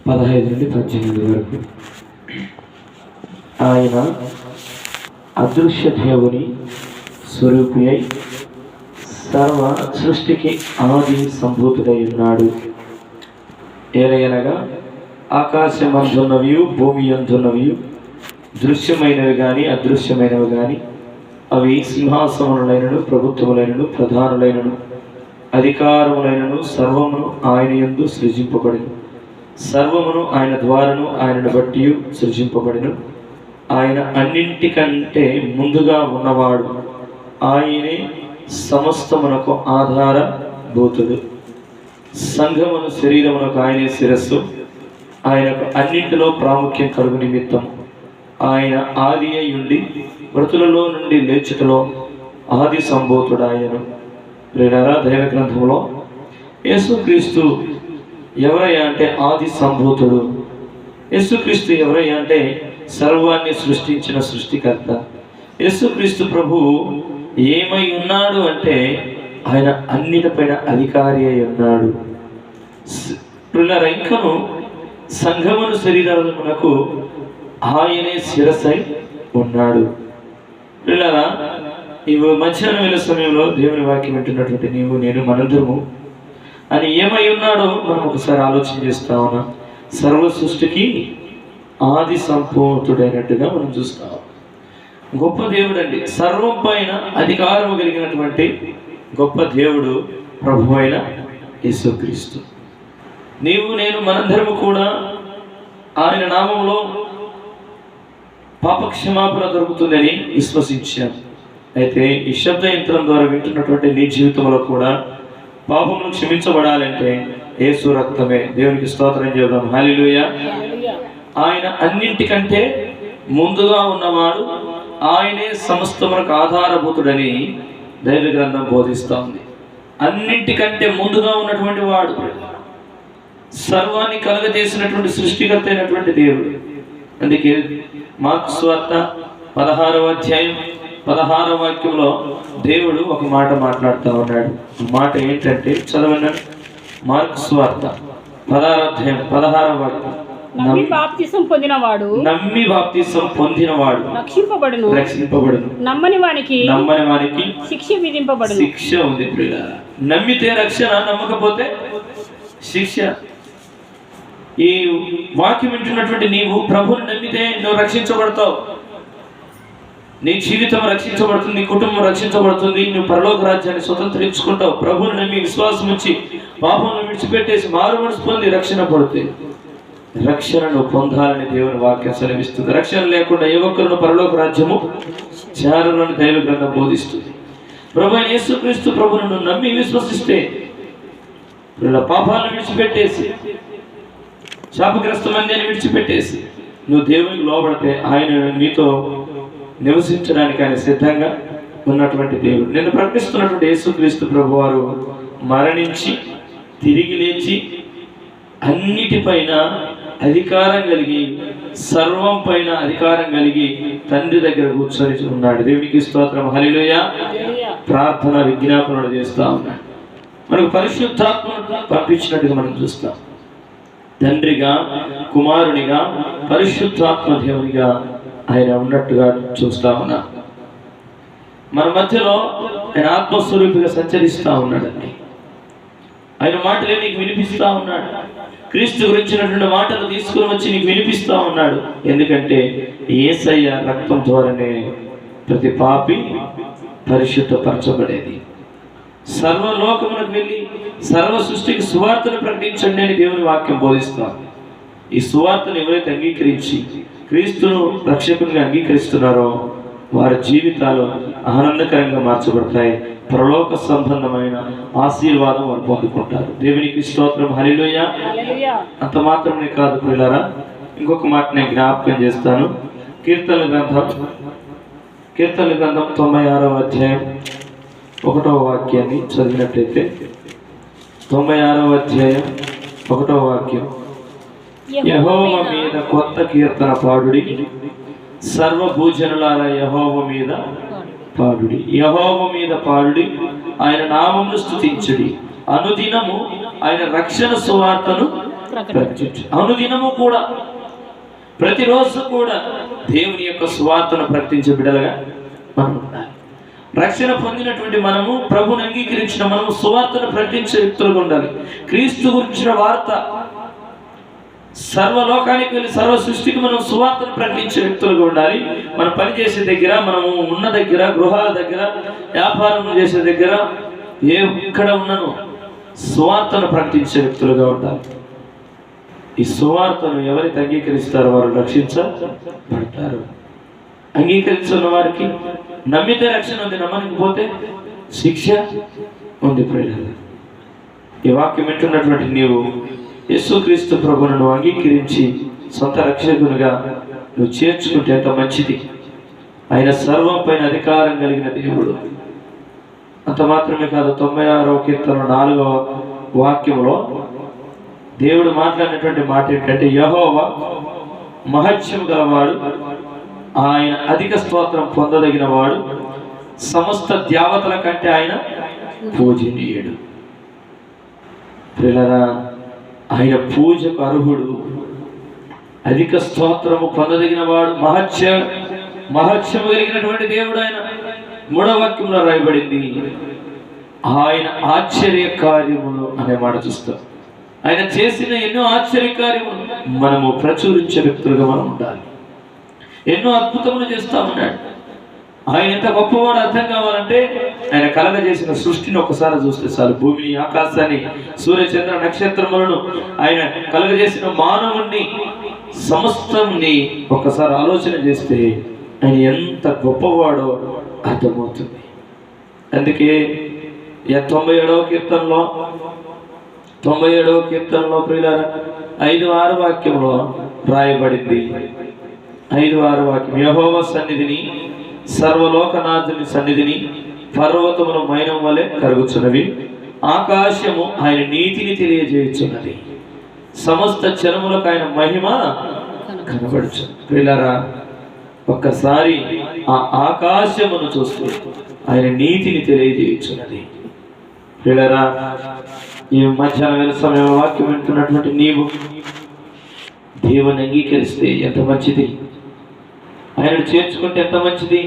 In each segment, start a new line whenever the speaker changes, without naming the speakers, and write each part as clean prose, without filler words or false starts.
15 నుండి 18 వరకు. ఆయన అదృశ్య దేవుని స్వరూపి అయి సర్వ సృష్టికి ఆది సంభూతుడై ఉన్నాడు. ఏలయనగా ఆకాశమందున్నవి భూమి అందున్నవి దృశ్యమైనవి కానీ అదృశ్యమైనవి కానీ అవి సింహాసనములైనను ప్రభుత్వములైనను ప్రధానులైనను అధికారములైనను సర్వమును ఆయన యందు సృజింపబడిను. సర్వమును ఆయన ద్వారాను ఆయనను బట్టి సృజింపబడిను. ఆయన అన్నింటికంటే ముందుగా ఉన్నవాడు. ఆయనే సమస్తమునకు ఆధారభూతుడు. సంఘమును శరీరమునకు ఆయనే శిరస్సు. ఆయనకు అన్నింటిలో ప్రాముఖ్యం కలుగు నిమిత్తం ఆయన ఆది అయ్యుండి మృతులలో నుండి లేచుటలో ఆది సంభూతుడాయను. ప్రేరణ దైవ గ్రంథంలో యేసుక్రీస్తు ఎవరయ్యా అంటే ఆది సంభూతుడు. యేసుక్రీస్తు ఎవరయ్యా అంటే సర్వాన్ని సృష్టించిన సృష్టికర్త. యేసుక్రీస్తు ప్రభువు ఏమై ఉన్నాడు అంటే ఆయన అన్నిటిపైన అధికారి అయి ఉన్నాడు. పిల్లల ఇంకను సంఘమును శరీరమునకు ఆయనే శిరస్సై ఉన్నాడు. పిల్లరా, ఈ మధ్యాహ్నం వేళ సమయంలో దేవుని వాక్యం వింటున్నటువంటి నీవు నేను మనందరము అని ఏమై ఉన్నాడో మనం ఒకసారి ఆలోచన చేస్తా ఉన్నాం. సర్వ సృష్టికి ఆది సంపూర్ణుడైనట్టుగా మనం చూస్తాం. గొప్ప దేవుడు అండి, సర్వం పైన అధికారం కలిగినటువంటి గొప్ప దేవుడు ప్రభు అయిన యేసుక్రీస్తు. నీవు నేను మనందరము కూడా ఆయన నామంలో పాపక్షమాపణ దొరుకుతుందని విశ్వసించాం. అయితే ఈ శబ్ద యంత్రం ద్వారా వింటున్నటువంటి నీ జీవితంలో కూడా పాపమును క్షమించబడాలంటే యేసు రక్తమే. దేవునికి స్తోత్రం చేద్దాం. హల్లెలూయా. ఆయన అన్నింటికంటే ముందుగా ఉన్నవాడు. ఆయనే సమస్తమునకు ఆధారభూతుడని దైవ గ్రంథం బోధిస్తూ ఉంది. అన్నింటికంటే ముందుగా ఉన్నటువంటి వాడు, సర్వాన్ని కలుగజేసినటువంటి సృష్టికర్త అయినటువంటి దేవుడు. అందుకే మార్కు సువార్త 16వ అధ్యాయం 16వ వాక్యంలో దేవుడు ఒక మాట మాట్లాడుతూ ఉన్నాడు. మాట ఏంటంటే చదవండి. మార్కు సువార్త 16వ అధ్యాయం 16వ వాక్యం.
నమ్మి బాప్తిసం పొందినవాడు రక్షింపబడును, నమ్మని వానికి శిక్ష విధింపబడును.
శిక్ష ఉంది ప్రియులారా. నమ్మితే రక్షణ, నమ్మకపోతే శిక్ష. ఈ వాక్యం వింటున్నటువంటి నీవు ప్రభువుని నమ్మితే నువ్వు రక్షించబడతావు. నీ జీవితం రక్షించబడుతుంది, నీ కుటుంబం రక్షించబడుతుంది, నువ్వు పరలోక రాజ్యాన్ని స్వతంత్రించుకుంటావు. ప్రభువుని నమ్మి విశ్వాసం ఉంచి పాపమును విడిచిపెట్టేసి మారు మనసు పొంది రక్షణ పడుతుంది. రక్షణను పొందాలని దేవుని వాక్యం సెలవిస్తుంది. రక్షణ లేకుండా ఏ ఒక్కరును పరలోక రాజ్యము చేరని దైవ గ్రంథం బోధిస్తుంది. ప్రభు అయిన యేసుక్రీస్తు ప్రభువును నువ్వు నమ్మి విశ్వసిస్తే పాపాలను విడిచిపెట్టేసి శాపగ్రస్తమందిని విడిచిపెట్టేసి నువ్వు దేవునికి లోబడితే ఆయన నీతో నివసించడానికి ఆయన సిద్ధంగా ఉన్నటువంటి దేవుడు. నేను ప్రకటిస్తున్నటువంటి యేసుక్రీస్తు ప్రభువారు మరణించి తిరిగి లేచి అన్నిటిపైన అధికారం కలిగి సర్వం పైన అధికారం కలిగి తండ్రి దగ్గర కూర్చొని ఉన్నాడు. దేవునికి స్తోత్రం. హల్లెలూయా. ప్రార్థన విజ్ఞాపనలు చేస్తూ ఉన్నాడు. మనకు పరిశుద్ధాత్మను పంపించినట్టుగా మనం చూస్తాం. తండ్రిగా, కుమారునిగా, పరిశుద్ధాత్మ దేవునిగా ఆయన ఉన్నట్టుగా చూస్తా ఉన్నాం. మన మధ్యలో ఆయన ఆత్మస్వరూపిగా సంచరిస్తూ ఉన్నాడండి. ఆయన మాటలే నీకు వినిపిస్తూ ఉన్నాడు. క్రీస్తు గురించినటువంటి మాటలు తీసుకుని వచ్చి నీకు వినిపిస్తూ ఉన్నాడు. ఎందుకంటే యేసయ్య రక్తం ద్వారానే ప్రతి పాపి పరిశుద్ధపరచబడేది. సర్వలోకమునకు వెళ్ళి సర్వ సృష్టికి సువార్తను ప్రకటించండి అని దేవుని వాక్యం బోధిస్తాం. ఈ సువార్తను ఎవరైతే అంగీకరించి క్రీస్తును రక్షకునిగా అంగీకరిస్తున్నారో వారి జీవితాలు ఆనందకరంగా మార్చబడతాయి. పరలోక సంబంధమైన ఆశీర్వాదం వారు పొందుకుంటారు. దేవునికి స్తోత్రం. హల్లెలూయా. అంత మాత్రమే కాదు ప్రియులారా, ఇంకొక మాట నేను జ్ఞాపకం చేస్తాను. కీర్తన గ్రంథం 96వ అధ్యాయం 1వ వాక్యాన్ని చదివినట్లయితే 96వ అధ్యాయం 1వ వాక్యం. యెహోవా మీద కొత్త కీర్తన పాడుడి, సర్వభూజనులారా యెహోవా మీద పాడుడి. యెహోవా మీద పాడుడి, ఆయన నామమును స్తుతించుడి. అనుదినము ఆయన రక్షణ సువార్తను ప్రకటించు. అనుదినము కూడా, ప్రతిరోజు కూడా దేవుని యొక్క సువార్తను ప్రకటించే బిడ్డలుగా మనం ఉండాలి. రక్షణ పొందినటువంటి మనము, ప్రభువుని అంగీకరించిన మనము సువార్తను ప్రకటించే వ్యక్తులుగా ఉండాలి. క్రీస్తు గురించిన వార్త సర్వలోకానికి వెళ్ళి సర్వ సృష్టికి మనం సువార్తను ప్రకటించే వ్యక్తులుగా ఉండాలి. మనం పనిచేసే దగ్గర, మనము ఉన్న దగ్గర, గృహాల దగ్గర, వ్యాపారం చేసే దగ్గర, ఎక్కడ ఉన్నాను సువార్తను ప్రకటించే వ్యక్తులుగా ఉండాలి. ఈ సువార్తను ఎవరైతే అంగీకరిస్తారో వారు రక్షించబడతారు. అంగీకరించిన వారికి నమ్మితే రక్షణ ఉంది, నమ్మకపోతే శిక్ష ఉంది. ప్రియులారా, ఈ వాక్యం వింటున్నటువంటి నీవు యేసుక్రీస్తు ప్రభువును నువ్వు అంగీకరించి సొంత రక్షకునిగా నువ్వు చేర్చుకుంటే ఎంత మంచిది. ఆయన సర్వం పైన అధికారం కలిగిన దేవుడు. అంత మాత్రమే కాదు, 96వ కీర్తన 4వ వాక్యంలో దేవుడు మాట్లాడినటువంటి మాట ఏంటంటే, యెహోవా మహత్యం గలవాడు, ఆయన అధిక స్తోత్రం పొందదగిన వాడు, సమస్త దేవతల కంటే ఆయన పూజనీయుడు. ప్రియులారా, ఆయన పూజకు అర్హుడు, అధిక స్తోత్రము పొందదగిన వాడు, మహత్యము కలిగినటువంటి దేవుడు ఆయన. 3వ వాక్యంలో రాయబడింది, ఆయన ఆశ్చర్య కార్యములు అనే మాట చూస్తాం. ఆయన చేసిన ఎన్నో ఆశ్చర్య కార్యములు మనము ప్రచురించే వ్యక్తులుగా మనం ఉండాలి. ఎన్నో అద్భుతములు చేస్తూ ఉన్నాడు. ఆయన ఎంత గొప్పవాడు అర్థం కావాలంటే ఆయన కలగజేసిన సృష్టిని ఒకసారి చూస్తే చాలు. భూమిని, ఆకాశాన్ని, సూర్య చంద్ర నక్షత్రములను, ఆయన కలగజేసిన మానవుణ్ణి, సమస్తాన్ని ఒకసారి ఆలోచన చేస్తే ఆయన ఎంత గొప్పవాడో అర్థమవుతుంది. అందుకే 97వ కీర్తనలో ప్రియులారా 5-6 వాక్యంలో రాయబడింది. 5-6 వాక్యం, యెహోవా సన్నిధిని, సర్వలోకనాథుని సన్నిధిని పర్వతమును మైనం వలె కరుగుచున్నవి, ఆకాశము ఆయన నీతిని తెలియజేయుచున్నది, సమస్త జనములకు ఆయన మహిమ కనబడుచు. ప్రియులారా, ఒక్కసారి ఆ ఆకాశమును చూస్తే ఆయన నీతిని తెలియజేయుచున్నది. ప్రియులారా, ఈ మధ్యాహ్న వేళ సమయం వాక్యం వింటున్నటువంటి నీవు దేవుని అంగీకరిస్తే ఎంత మంచిది, ఆయనను చేర్చుకుంటే ఎంత మంచిది.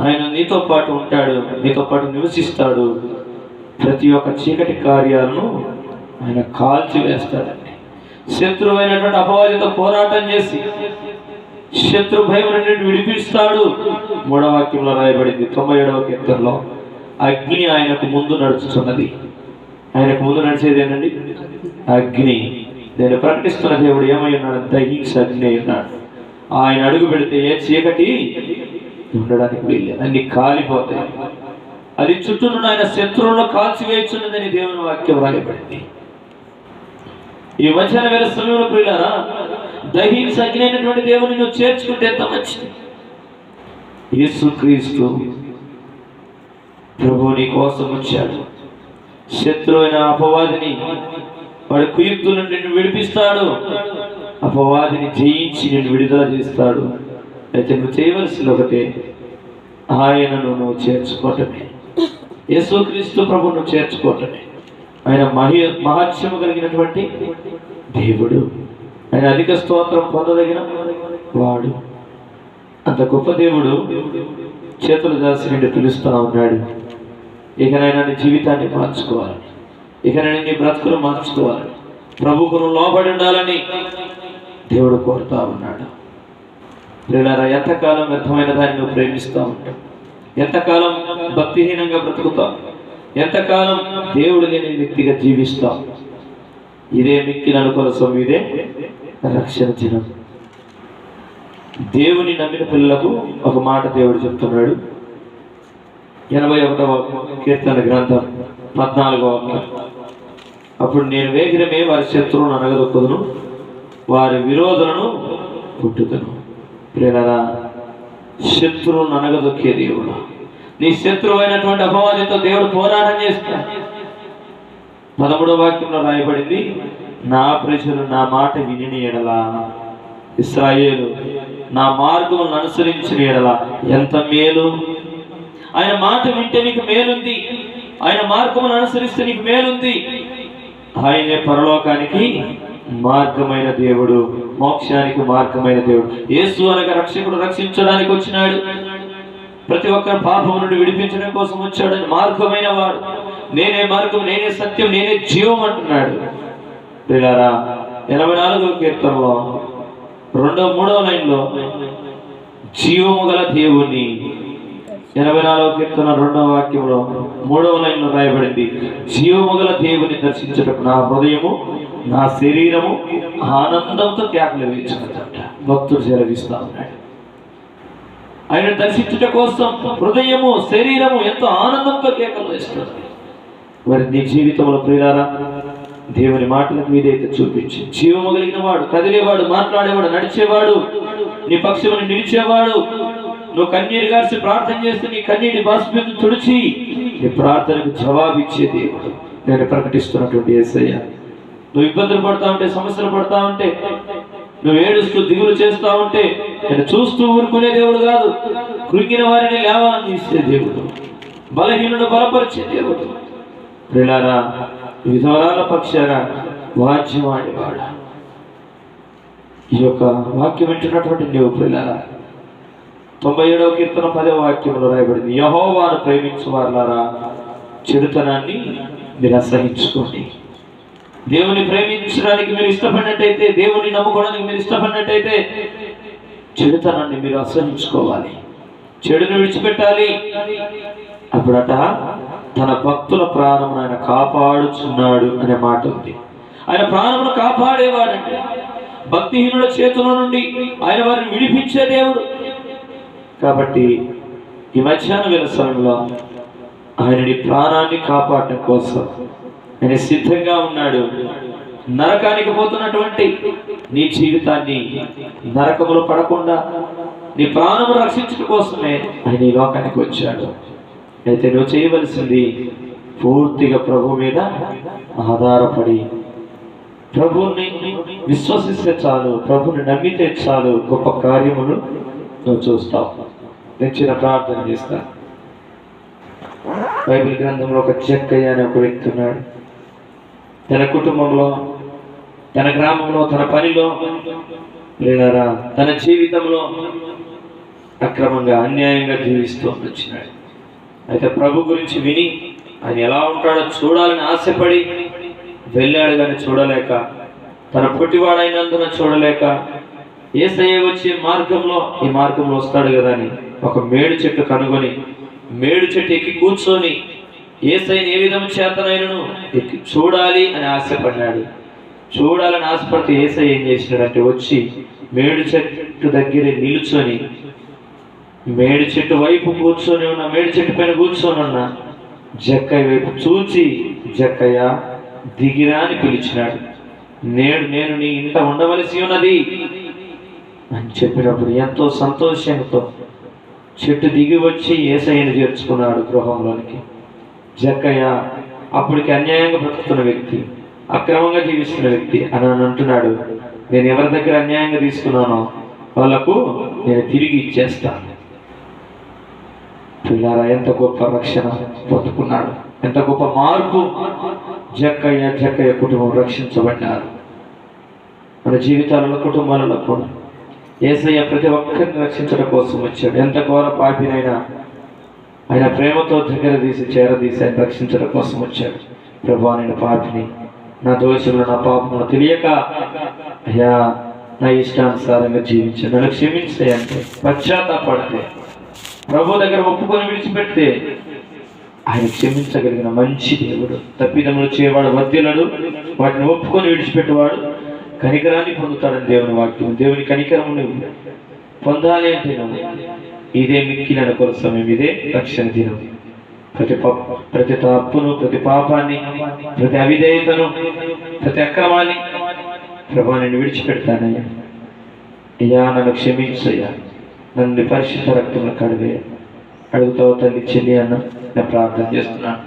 ఆయన నీతో పాటు ఉంటాడు, నీతో పాటు నివసిస్తాడు. ప్రతి ఒక్క చీకటి కార్యాలను ఆయన కాల్చివేస్తాడండి. శత్రువైనటువంటి అపవాదితో పోరాటం చేసి శత్రు భయం నుండి విడిపిస్తాడు. 3వ వాక్యంలో రాయబడింది 97వ కీర్తనలో, అగ్ని ఆయనకు ముందు నడుచుతున్నది. ఆయనకు ముందు నడిచేది ఏంటండి? అగ్ని. నేను ప్రకటిస్తున్న దేవుడు ఏమై ఉన్నాడు? దహించ అగ్ని అయి ఉన్నాడు. ఆయన అడుగు పెడితే ఏ చీకటి ఉండడానికి వీల్లేదు, అన్ని కాలిపోతాయి. అది చుట్టూనున్న ఆయన శత్రువులను కాల్చివేయుచున్నదని దేవుని వాక్యం రాయబడింది. ఈ మధ్యాహ్న వేళ సమయంలో ప్రియులారా, దహించ అగ్ని అయినటువంటి దేవుని నువ్వు చేర్చుకుంటే ఎంత మంచిది. యేసుక్రీస్తు ప్రభువు నీ కోసం వచ్చాడు. శత్రువు అయిన అపవాదిని, వాడి కుయుక్తుల నుండి నిన్ను విడిపిస్తాడు. అపవాదిని జయించి నిన్ను విడుదల చేస్తాడు. అయితే నువ్వు చేయవలసింది ఒకటే, ఆయనను నువ్వు చేర్చుకోవటమే. యేసుక్రీస్తు ప్రభువు నువ్వు చేర్చుకోవటమే. ఆయన మహత్యము కలిగినటువంటి దేవుడు, ఆయన అధిక స్తోత్రం పొందదగిన వాడు. అంత గొప్ప దేవుడు చేతులు దాసి నిన్ను పిలుస్తూ ఉన్నాడు. ఇకనైనా నీ జీవితాన్ని మార్చుకోవాలని, ఇకనైనా నీ బ్రతుకును మార్చుకోవాలని, ప్రభువుకు నువ్వు లోబడి ఉండాలని దేవుడు కోరుతా ఉన్నాడు. ప్రియులారా, ఎంతకాలం వ్యర్థమైన దాన్ని నువ్వు ప్రేమిస్తూ ఉంటావు, ఎంతకాలం భక్తిహీనంగా బ్రతుకుతావు, ఎంతకాలం దేవుడు లేని వ్యక్తిగా జీవిస్తావు. ఇదే మిక్కిన అనుకూల సమయం, ఇదే రక్షణ దినం. దేవుని నమ్మిన పిల్లలకు ఒక మాట దేవుడు చెప్తున్నాడు. 81వ కీర్తన గ్రంథం 14వ వాక్యం, అప్పుడు నేను వేగిరమే వారి శత్రువులను అనగదొక్కుదును, వారి విరోధులను పుట్టుదును. ప్రియులారా, శత్రువులను అనగదొక్కే దేవుడు. నీ శత్రువు అయినటువంటి అపవాదితో దేవుడు పోరాటం చేస్తాడు. 13వ వాక్యంలో రాయబడింది, నా ప్రజలు నా మాట విని ఎడల, ఇశ్రాయేలు నా మార్గములను అనుసరించిన ఎడల ఎంత మేలు. ఆయన మాట వింటే నీకు మేలుంది, ఆయన మార్గములను అనుసరిస్తే నీకు మేలుంది. ఆయనే పరలోకానికి మార్గమైన దేవుడు, మోక్షానికి మార్గమైన దేవుడు. యేసు అనగా రక్షకుడు, రక్షించడానికి వచ్చినాడు. ప్రతి ఒక్కరు పాపం నుండి విడిపించడం కోసం వచ్చాడు. మార్గమైన వాడు, నేనే మార్గం, నేనే సత్యం, నేనే జీవం అంటున్నాడు. ప్రియులారా, 84వ కీర్తనలో 3వ లైన్లో జీవము గల దేవుని, 84వ కీర్తన 2వ వాక్యంలో 3వ లైన్లో రాయబడింది, జీవము గల దేవుని దర్శించుటకు నా హృదయము, నా శరీరము ఆనందంతో కేకలు వేయించుకుంటాట. భక్తుడు సెలవిస్తా ఉన్నాడు. ఆయన దర్శించుట కోసం హృదయము, శరీరము ఎంతో ఆనందంతో కేకలు వేస్తుంది. మరి నీ జీవితంలో ప్రియులారా, దేవుని మాటలకు విధేయత చూపించి జీవము కలిగిన వాడు, కదిలేవాడు, మాట్లాడేవాడు, నడిచేవాడు, నీ పక్షముని నిలిచేవాడు, నువ్వు కన్నీరు గార్చి ప్రార్థన చేస్తే నీ కన్నీటి బాష్పం తుడిచి నీ ప్రార్థనకు జవాబిచ్చే దేవుడు నేను ప్రకటిస్తున్నటువంటి యేసయ్య. నువ్వు ఇబ్బందులు పడతా ఉంటే, సమస్యలు పడతా ఉంటే, నువ్వు ఏడుస్తూ దిగులు చేస్తా ఉంటే నేను చూస్తూ ఊరుకునే దేవుడు కాదు. కృంగిన వారిని లేవాలని ఇచ్చే దేవుడు, బలహీనుడు బలపరిచే దేవుడు. ప్రియులారా, విధవరాల పక్షాన వాద్యం ఆడేవాడు. ఈ యొక్క వాక్యం వింటున్నటువంటి నీవు ప్రియులారా, 97వ కీర్తన 10వ వాక్యంలో రాయబడింది, యెహోవాను ప్రేమించు వారులారా చెడుతనాన్ని మీరు అసహించుకోండి. దేవుని ప్రేమించడానికి మీరు ఇష్టపడినట్టయితే, దేవుని నమ్ముకోవడానికి మీరు ఇష్టపడినట్టయితే చెడుతనాన్ని మీరు అసహించుకోవాలి, చెడును విడిచిపెట్టాలి. అప్పుడట తన భక్తుల ప్రాణమును ఆయన కాపాడుచున్నాడు అనే మాట ఉంది. ఆయన ప్రాణమును కాపాడేవాడండి. భక్తిహీనుల చేతుల నుండి ఆయన వారిని విడిపించే దేవుడు. కాబట్టి ఈ మధ్యాహ్న వేళ సమయంలో ఆయన నీ ప్రాణాన్ని కాపాడటం కోసం ఆయన సిద్ధంగా ఉన్నాడు. నరకానికి పోతున్నటువంటి నీ జీవితాన్ని నరకములో పడకుండా నీ ప్రాణము రక్షించడం కోసమే ఆయన ఈ లోకానికి వచ్చాడు. అయితే నువ్వు చేయవలసింది పూర్తిగా ప్రభు మీద ఆధారపడి ప్రభువుని విశ్వసిస్తే చాలు, ప్రభుని నమ్మితే చాలు, గొప్ప కార్యములు నువ్వు చూస్తావు. నేను చిన్న ప్రార్థన చేస్తాను. బైబిల్ గ్రంథంలో ఒక జక్కయ్య అనే ఒక వ్యక్తి ఉన్నాడు. తన కుటుంబంలో, తన గ్రామంలో, తన పనిలో, లేదా తన జీవితంలో అక్రమంగా, అన్యాయంగా జీవిస్తూ వచ్చినాడు. అయితే ప్రభు గురించి విని ఆయన ఎలా ఉంటాడో చూడాలని ఆశపడి వెళ్ళాడు. కానీ చూడలేక, తన పొట్టివాడైనందున చూడలేక, యేసయ్య వచ్చే మార్గంలో, ఈ మార్గంలో వస్తాడు కదా అని ఒక మేడు చెట్టు కనుగొని మేడు చెట్టు ఎక్కి కూర్చొని యేసయ్యని ఏ విధం చేతనైనను ఎక్కి చూడాలి అని ఆశపడ్డాడు. చూడాలని ఆశపడితే యేసయ్య ఏం చేసినాడంటే వచ్చి మేడు చెట్టు దగ్గర నిలుచొని, మేడి చెట్టు వైపు కూర్చొని ఉన్న, మేడి చెట్టు పైన కూర్చొని ఉన్న జక్కయ్య వైపు చూచి, జక్కయ్య దిగిరా అని పిలిచినాడు. నేను నీ ఇంట ఉండవలసి ఉన్నది అని చెప్పినప్పుడు ఎంతో సంతోషంతో చెట్టు దిగి వచ్చి యేసయ్యను చేర్చుకున్నాడు గృహంలోనికి. జక్కయ్య అప్పటికి అన్యాయంగా బ్రతుకుతున్న వ్యక్తి, అక్రమంగా జీవిస్తున్న వ్యక్తి అని అంటున్నాడు, నేను ఎవరి దగ్గర అన్యాయంగా తీసుకున్నానో వాళ్ళకు నేను తిరిగి ఇచ్చేస్తాను. పిల్లారా, ఎంత గొప్ప రక్షణ పొందుకున్నాడు, ఎంత గొప్ప మార్పు. జక్కయ్య కుటుంబం రక్షించబడ్డారు. మన జీవితాలలో, కుటుంబాలలో కూడా యేసయ్య ప్రతి ఒక్కరిని రక్షించడం కోసం వచ్చాడు. ఎంత ఘోర పాపినైనా ఆయన ప్రేమతో దగ్గర తీసి చేరదీసి ఆయన రక్షించడం కోసం వచ్చాడు. ప్రభువా, నేను పాపిని, నా దోషములు, నా పాపములు తెలియక అయ్యా నా ఇష్టానుసారంగా జీవించాను, నన్ను క్షమించే అంటే పశ్చాత్తాపడితే, ప్రభు దగ్గర ఒప్పుకొని విడిచిపెడితే ఆయన క్షమించగలిగిన మంచి దేవుడు. తప్పిదములు చేయవాడు వర్ధిల్లడు, వాటిని ఒప్పుకొని విడిచిపెట్టేవాడు కనికరాన్ని పొందుతాడని దేవుని వాక్యం. దేవుని కనికరమును పొందాలి అంటే ఇదే మిక్కిలి అనుకున్న సమయం, ఇదే రక్షణ దినం. ప్రతి తప్పును, ప్రతి పాపాన్ని, ప్రతి అవిధేయతను, ప్రతి అక్రమాన్ని ప్రభా నేను విడిచిపెడతానయ్యా. అయ్యా నన్ను క్షమించయ్యా, నన్ను పరిశుద్ధ రక్తంలో కడిగే అడుగుతావు తల్లి, చెల్లి అన్న నేను ప్రార్థన చేస్తున్నాను.